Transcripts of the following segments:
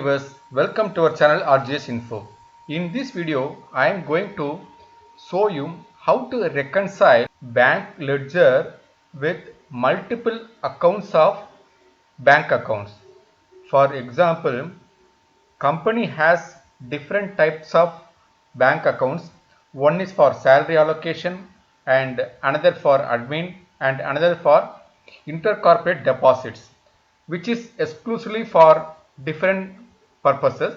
Viewers, welcome to our channel RGS Info. In this video, I am going to show you how to reconcile bank ledger with multiple accounts of bank accounts. For example, company has different types of bank accounts. One is for salary allocation and another for admin and another for intercorporate deposits, which is exclusively for different purposes,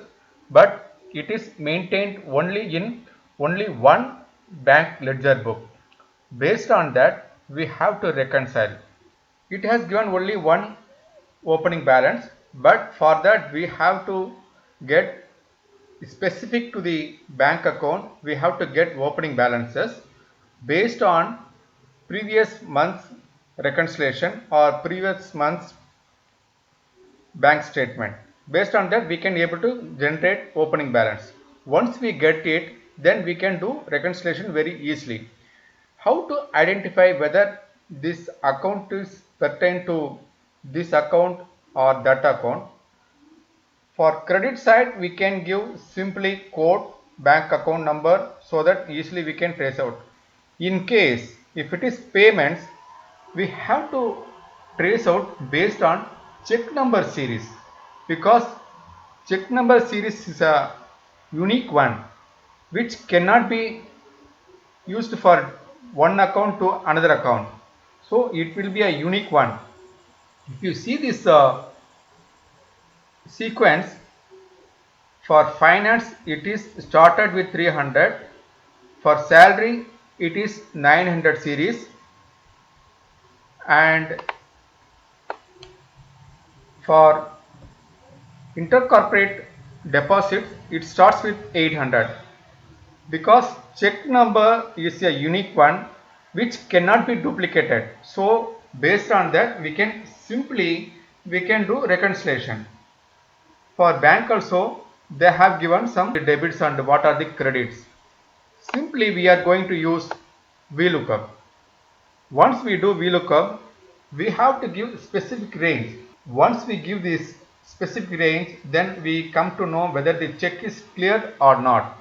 but it is maintained only in only one bank ledger book. Based on that, we have to reconcile. It has given only one opening balance, but for that we have to get specific to the bank account. We have to get opening balances based on previous month's reconciliation or previous month's bank statement. Based on that we can able to generate opening balance. Once we get it, then we can do reconciliation very easily. How to identify whether this account is pertain to this account or that account? For credit side, we can give simply code bank account number so that easily we can trace out. In case if it is payments, we have to trace out based on check number series, because check number series is a unique one which cannot be used for one account to another account. So it will be a unique one. If you see this sequence, for finance it is started with 300, for salary it is 900 series, and for intercorporate deposits it starts with 800, because check number is a unique one which cannot be duplicated. So based on that we can do reconciliation. For bank also they have given some debits and what are the credits. Simply we are going to use VLOOKUP. Once we do VLOOKUP, we have to give specific range. Once we give this specific range, then we come to know whether the check is cleared or not.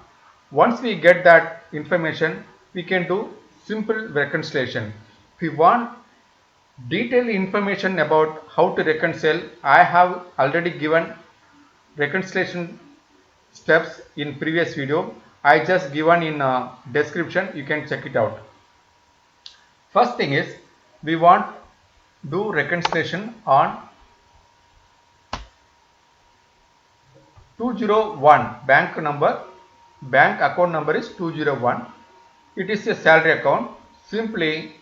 Once we get that information, we can do simple reconciliation. If we want detailed information about how to reconcile, I have already given reconciliation steps in previous video. I just given in description, you can check it out. First thing is we want do reconciliation on 201 bank account number is 201. It is a salary account. Simply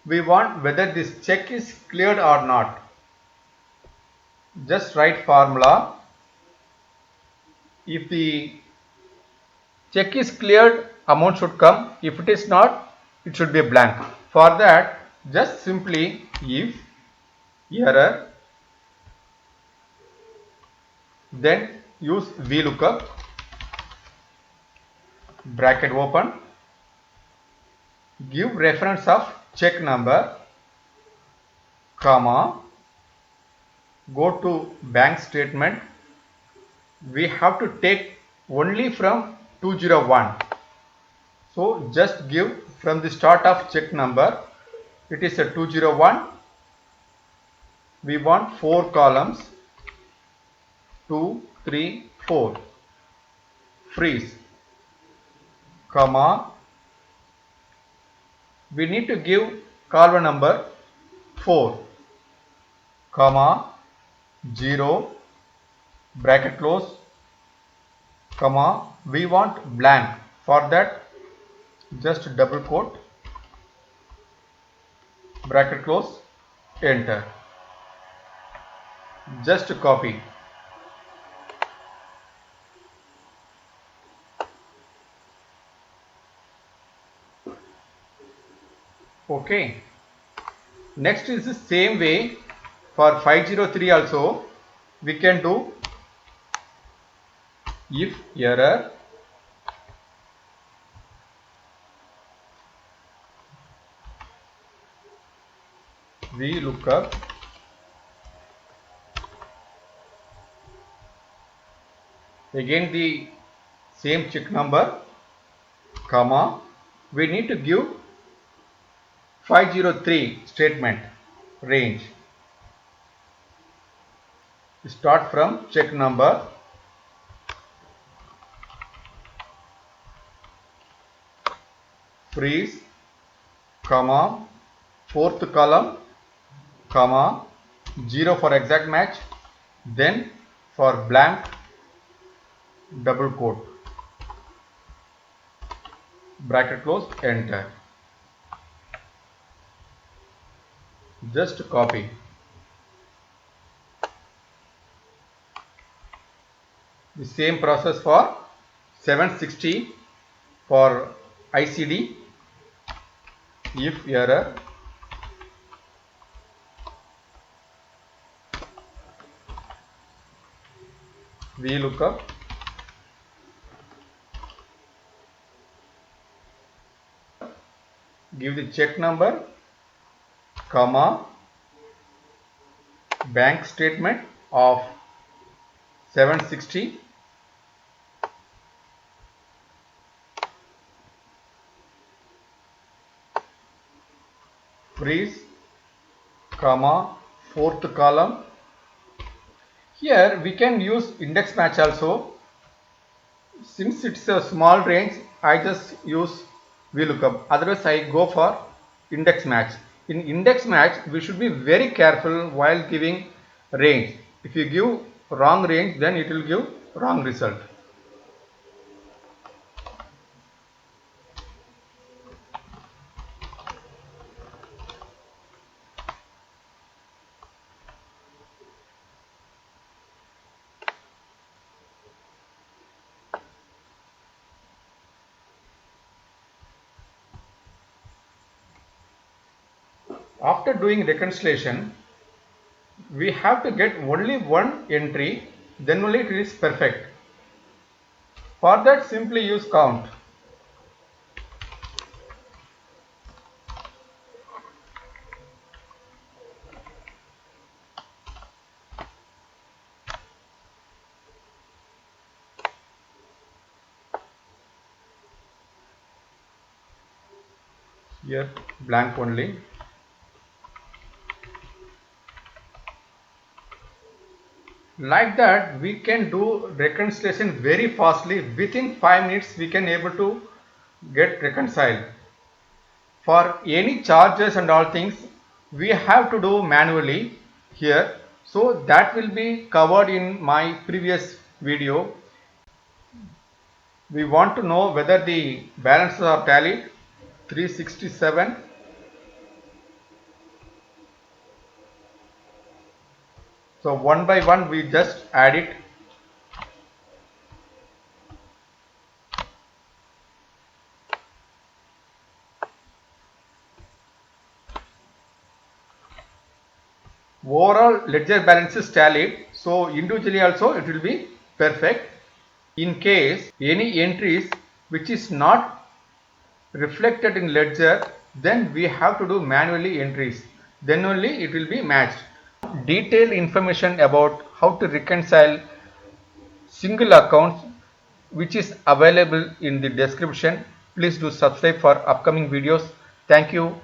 we want whether this check is cleared or not. Just write formula. If the check is cleared, amount should come. If it is not, it should be a blank. For that, just simply if error, then use VLOOKUP, bracket open, give reference of check number, comma, go to bank statement. We have to take only from 201. So just give from the start of check number. It is a 201. We want 4 columns. 2, 3, 4. Freeze, comma. We need to give column number 4, comma, 0, bracket close, comma. We want blank. For that, just double quote, bracket close, enter. Just copy. Okay. Next is the same way for 503 also. We can do if error, VLOOKUP, Again the same check number, comma, we need to give 503 statement range. Start from check number, freeze, comma, fourth column, comma, 0 for exact match, then for blank, double quote, bracket close, enter. Just copy. The same process for 760 for ICD. If error, VLOOKUP, give the check number, comma, bank statement of 760, freeze, comma, fourth column. Here we can use index match also. Since it's a small range, I just use VLOOKUP. Otherwise, I go for index match. In index match, we should be very careful while giving range. If you give wrong range, then it will give wrong result. After doing reconciliation, we have to get only one entry, then only it is perfect. For that, simply use count. Here blank only. Like that, we can do reconciliation very fastly. Within 5 minutes, we can able to get reconciled. For any charges and all things, we have to do manually here. So that will be covered in my previous video. We want to know whether the balances are tallied. 367. So one by one we just add it. Overall ledger balance is tallied, so individually also it will be perfect. In case any entries which is not reflected in ledger, then we have to do manually entries, then only it will be matched. Detailed information about how to reconcile single accounts, which is available in the description. Please do subscribe for upcoming videos. Thank you.